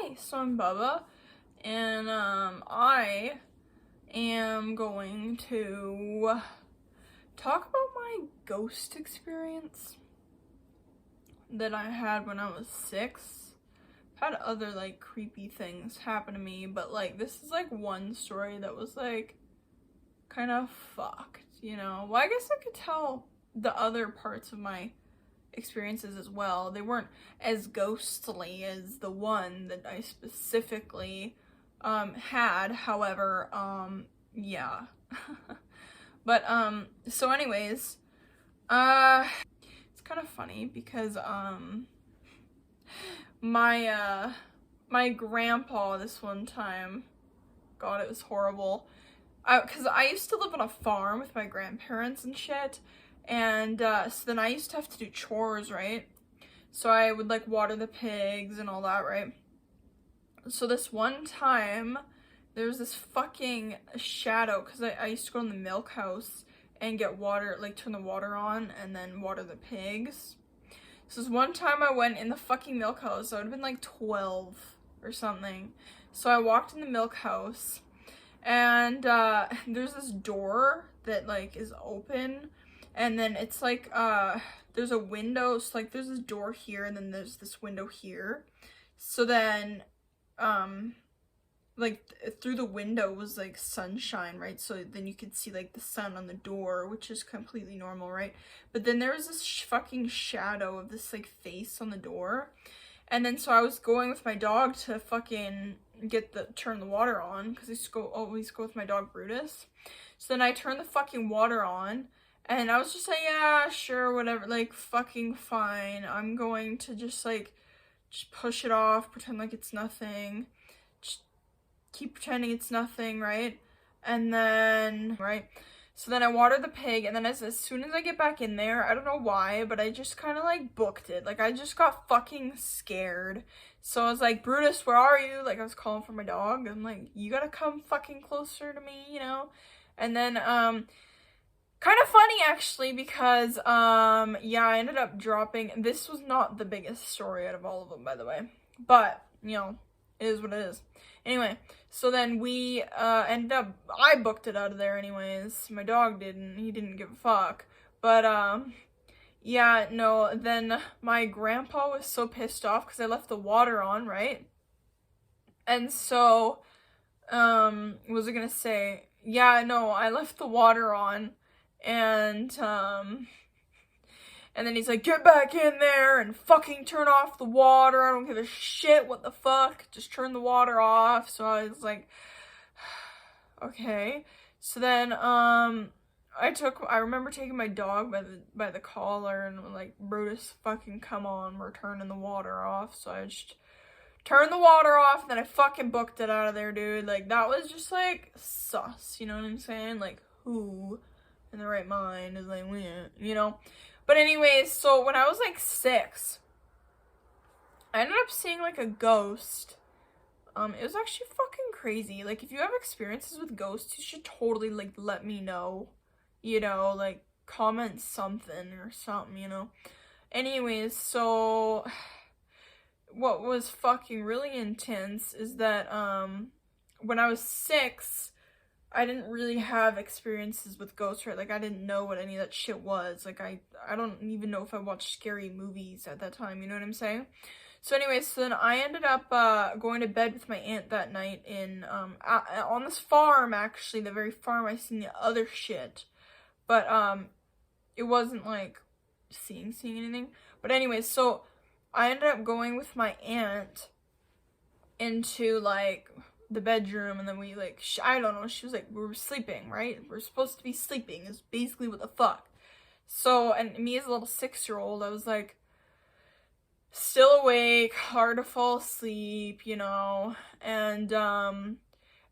Hi, so I'm Bubba, and I am going to talk about my ghost experience that I had when I was 6. I've had other like creepy things happen to me, but like this is like one story that was like kind of fucked, you know? Well, I guess I could tell the other parts of my experiences as well. They weren't as ghostly as the one that I specifically had. However, yeah. But so anyways, it's kind of funny because my grandpa this one time, God, it was horrible. Because I used to live on a farm with my grandparents and shit, and so then I used to have to do chores, right? So I would like water the pigs and all that, right? So this one time, there was this fucking shadow, because I used to go in the milk house and get water, like turn the water on and then water the pigs. So this one time I went in the fucking milk house, I would have been like 12 or something. So I walked in the milk house, and there's this door that like is open, and then it's like there's a window, so like there's this door here and then there's this window here. So then like through the window was like sunshine, right? So then you could see like the sun on the door, which is completely normal, right? But then there was this fucking shadow of this like face on the door. And then so I was going with my dog to fucking turn the water on, because I always go with my dog Brutus. So then I turned the fucking water on, and I was just like, yeah, sure, whatever, like fucking fine. I'm going to just push it off, pretend like it's nothing. Just keep pretending it's nothing, right? And then, right? So then I watered the pig, and then as soon as I get back in there, I don't know why, but I just kind of like booked it. Like I just got fucking scared. So I was like, Brutus, where are you? Like I was calling for my dog. I'm like, you gotta come fucking closer to me, you know? And then, kind of funny actually, because, yeah, I ended up dropping, this was not the biggest story out of all of them, by the way, but, you know, it is what it is. Anyway, so then we ended up, I booked it out of there anyways. My dog didn't. He didn't give a fuck. But yeah, no, then my grandpa was so pissed off because I left the water on, right? And so, what was I gonna say? Yeah, no, I left the water on, and then he's like, get back in there and fucking turn off the water. I don't give a shit. What the fuck? Just turn the water off. So I was like, okay. So then, I remember taking my dog by the collar and like, Brutus, fucking come on, we're turning the water off. So I just turned the water off, and then I fucking booked it out of there, dude. Like, that was just like sus, you know what I'm saying? Like, who in the right mind is like, you know? But anyways, so when I was like 6, I ended up seeing like a ghost. It was actually fucking crazy. Like, if you have experiences with ghosts, you should totally like let me know, you know, like comment something or something, you know. Anyways, so what was fucking really intense is that when I was 6, I didn't really have experiences with ghosts, right? Like, I didn't know what any of that shit was. Like, I don't even know if I watched scary movies at that time, you know what I'm saying? So anyways, so then I ended up going to bed with my aunt that night in on this farm, actually, the very farm I seen the other shit. But it wasn't like seeing anything. But anyways, so I ended up going with my aunt into like the bedroom, and then we like, I don't know, she was like, we were sleeping, right? We're supposed to be sleeping is basically what the fuck. So, and me as a little 6-year-old, I was like, still awake, hard to fall asleep, you know, and I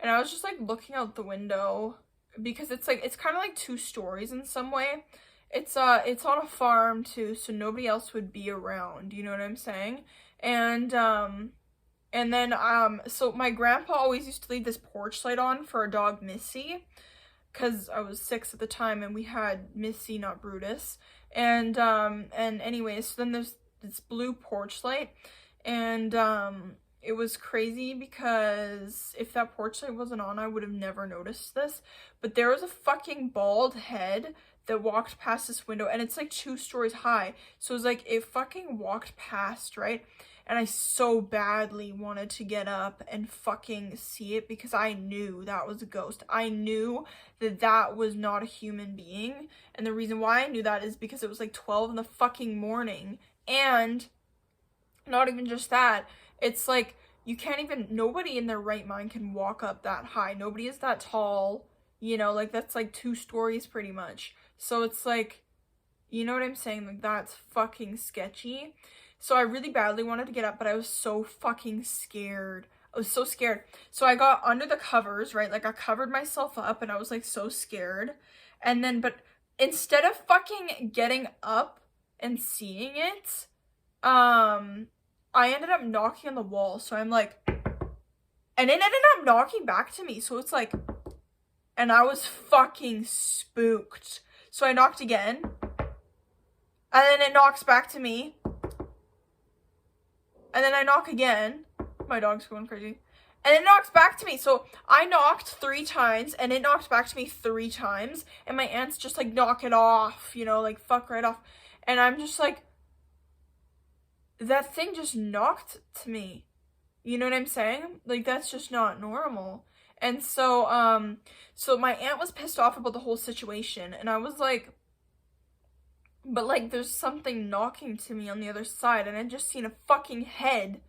was just like looking out the window, because it's like, it's kind of like 2 stories in some way. It's on a farm too, so nobody else would be around, you know what I'm saying? And then, so my grandpa always used to leave this porch light on for our dog Missy, because I was 6 at the time, and we had Missy, not Brutus. And anyways, so then there's this blue porch light, and it was crazy because if that porch light wasn't on, I would have never noticed this. But there was a fucking bald head that walked past this window, and it's like 2 stories high. So it was like, it fucking walked past, right? And I so badly wanted to get up and fucking see it because I knew that was a ghost. I knew that that was not a human being. And the reason why I knew that is because it was like 12 in the fucking morning. And not even just that, it's like, you can't even, nobody in their right mind can walk up that high. Nobody is that tall, you know, like that's like 2 stories pretty much. So it's like, you know what I'm saying? Like, that's fucking sketchy. So I really badly wanted to get up, but I was so fucking scared. I was so scared. So I got under the covers, right? Like, I covered myself up and I was like so scared. And then, but instead of fucking getting up and seeing it, I ended up knocking on the wall. So I'm like, and it ended up knocking back to me. So it's like, and I was fucking spooked. So I knocked again, and then it knocks back to me, and then I knock again. My dog's going crazy. And it knocks back to me. So I knocked 3 times, and it knocked back to me 3 times, and my aunt's just like, knock it off, you know, like, fuck right off. And I'm just like, that thing just knocked to me. You know what I'm saying? Like, that's just not normal. And so, so my aunt was pissed off about the whole situation, and I was like, but like, there's something knocking to me on the other side, and I just seen a fucking head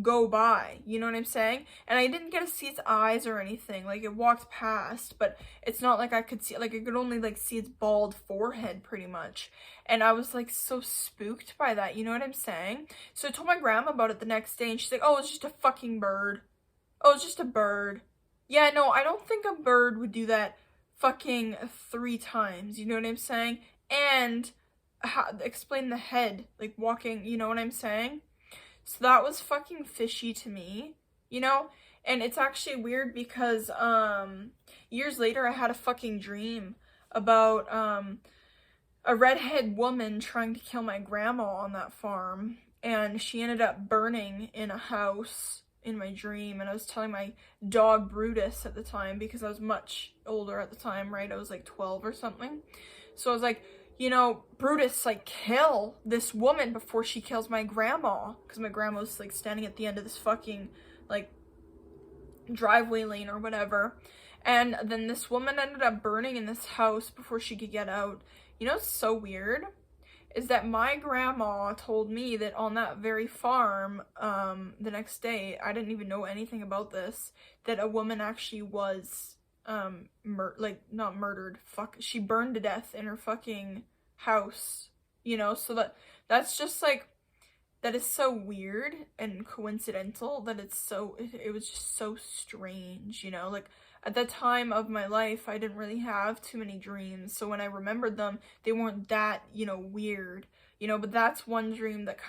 go by, you know what I'm saying? And I didn't get to see its eyes or anything, like, it walked past, but it's not like I could see, like, I could only like see its bald forehead pretty much. And I was like so spooked by that, you know what I'm saying? So I told my grandma about it the next day, and she's like, oh, it's just a fucking bird. Oh, it's just a bird. Yeah, no, I don't think a bird would do that fucking 3 times, you know what I'm saying? And explain the head, like, walking, you know what I'm saying? So that was fucking fishy to me, you know? And it's actually weird because, years later I had a fucking dream about, a redhead woman trying to kill my grandma on that farm. And she ended up burning in a house in my dream. And I was telling my dog Brutus at the time, because I was much older at the time, right? I was like 12 or something. So I was like, you know, Brutus, like, kill this woman before she kills my grandma. Because my grandma was, like, standing at the end of this fucking, like, driveway lane or whatever. And then this woman ended up burning in this house before she could get out. You know what's so weird? Is that my grandma told me that on that very farm, the next day, I didn't even know anything about this, that a woman actually was not murdered, she burned to death in her fucking house, you know? So that's just like, that is so weird and coincidental that it was just so strange, you know? Like, at that time of my life, I didn't really have too many dreams, so when I remembered them, they weren't that, you know, weird, you know? But that's one dream that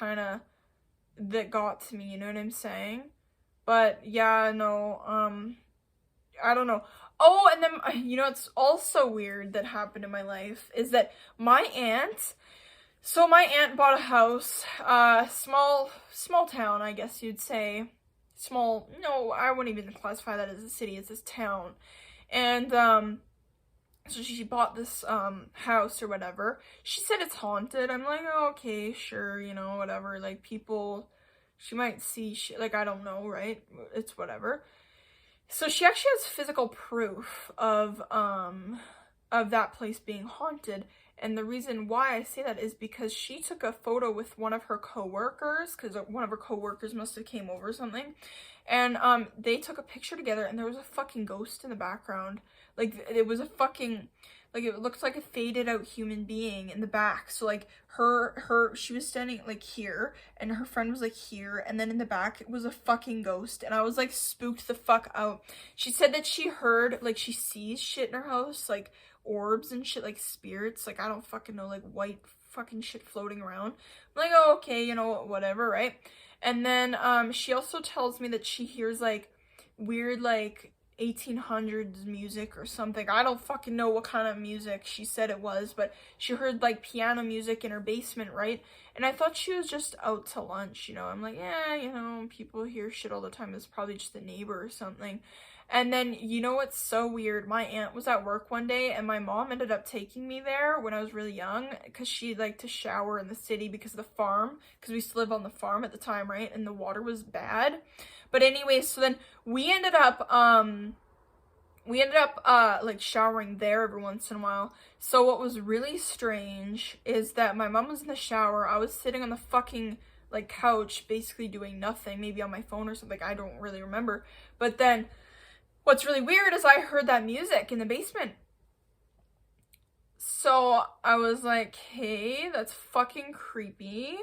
got to me, you know what I'm saying? But yeah, no, I don't know. Oh, and then, you know, it's also weird that happened in my life is that my aunt bought a house, small town, I guess you'd say. No, I wouldn't even classify that as a city, it's this town. And, so she bought this, house or whatever. She said it's haunted. I'm like, oh, okay, sure, you know, whatever. Like, people, she might see shit, like, I don't know, right? It's whatever. So she actually has physical proof of that place being haunted, and the reason why I say that is because she took a photo with one of her co-workers, because one of her co-workers must have came over or something, and they took a picture together, and there was a fucking ghost in the background. Like, it was a fucking, like, it looked like a faded out human being in the back. So like she was standing like here, and her friend was like here, and then in the back it was a fucking ghost, and I was like spooked the fuck out. She said that she heard, like, she sees shit in her house, like orbs and shit, like spirits, like, I don't fucking know, like white fucking shit floating around. I'm like, oh, okay, you know, whatever, right? And then she also tells me that she hears like weird, like 1800s music or something. I don't fucking know what kind of music she said it was, but she heard like piano music in her basement, right? And I thought she was just out to lunch, you know. I'm like, yeah, you know, people hear shit all the time. It's probably just a neighbor or something. And then, you know what's so weird? My aunt was at work one day, and my mom ended up taking me there when I was really young, because she liked to shower in the city because of the farm, because we used to live on the farm at the time, right? And the water was bad. But anyway, so then we ended up, like showering there every once in a while. So what was really strange is that my mom was in the shower. I was sitting on the fucking like couch, basically doing nothing, maybe on my phone or something. I don't really remember. But then what's really weird is I heard that music in the basement. So I was like, hey, that's fucking creepy.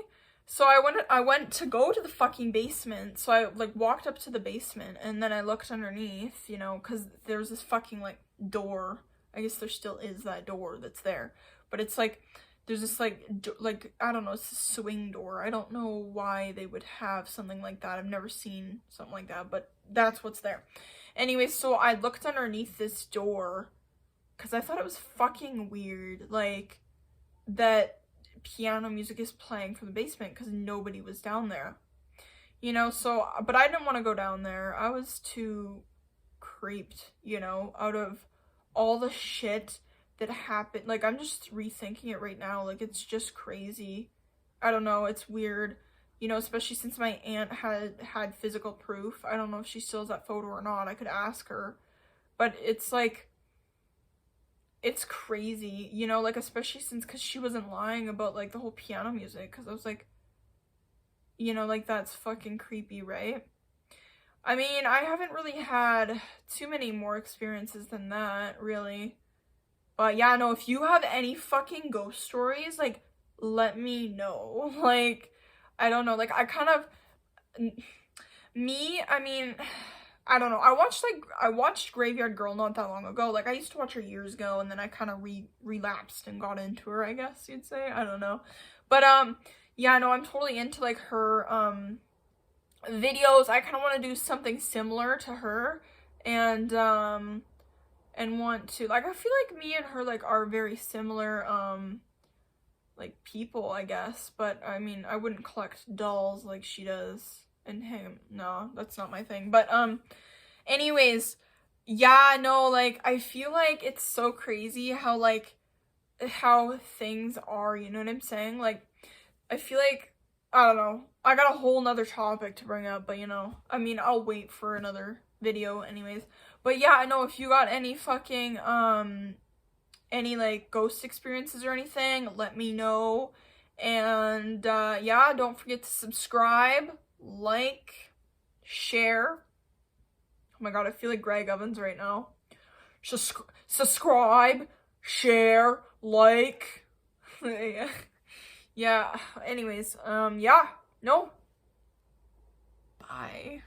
So I went to go to the fucking basement. So I like walked up to the basement, and then I looked underneath, you know, because there's this fucking like door. I guess there still is that door that's there, but it's like there's this like I don't know, it's a swing door. I don't know why they would have something like that. I've never seen something like that, but that's what's there. Anyway, so I looked underneath this door because I thought it was fucking weird, like that piano music is playing from the basement because nobody was down there, you know. So but I didn't want to go down there. I was too creeped, you know, out of all the shit that happened. Like, I'm just rethinking it right now. Like, it's just crazy. I don't know, it's weird, you know, especially since my aunt had physical proof. I don't know if she still has that photo or not. I could ask her, but it's like, it's crazy, you know, like, especially since, because she wasn't lying about, like, the whole piano music, because I was like, you know, like, that's fucking creepy, right? I mean, I haven't really had too many more experiences than that, really. But yeah, no, if you have any fucking ghost stories, like, let me know. Like, I don't know, like, I kind of, I mean, I don't know. I watched Graveyard Girl not that long ago. Like, I used to watch her years ago, and then I kind of relapsed and got into her, I guess you'd say. I don't know. But, yeah, no, I'm totally into, like, her, videos. I kind of want to do something similar to her, and want to, like, I feel like me and her, like, are very similar, like, people, I guess. But, I mean, I wouldn't collect dolls like she does. And him, no, that's not my thing. But anyways, yeah, no, like, I feel like it's so crazy how, like, how things are, you know what I'm saying? Like, I feel like, I don't know, I got a whole nother topic to bring up, but, you know, I mean, I'll wait for another video anyways. But yeah, I know, if you got any fucking any like ghost experiences or anything, let me know. And yeah, don't forget to subscribe, like, share. Oh my god, I feel like Greg Ovens right now. Subscribe, share, like. Yeah, anyways, yeah, no. Bye.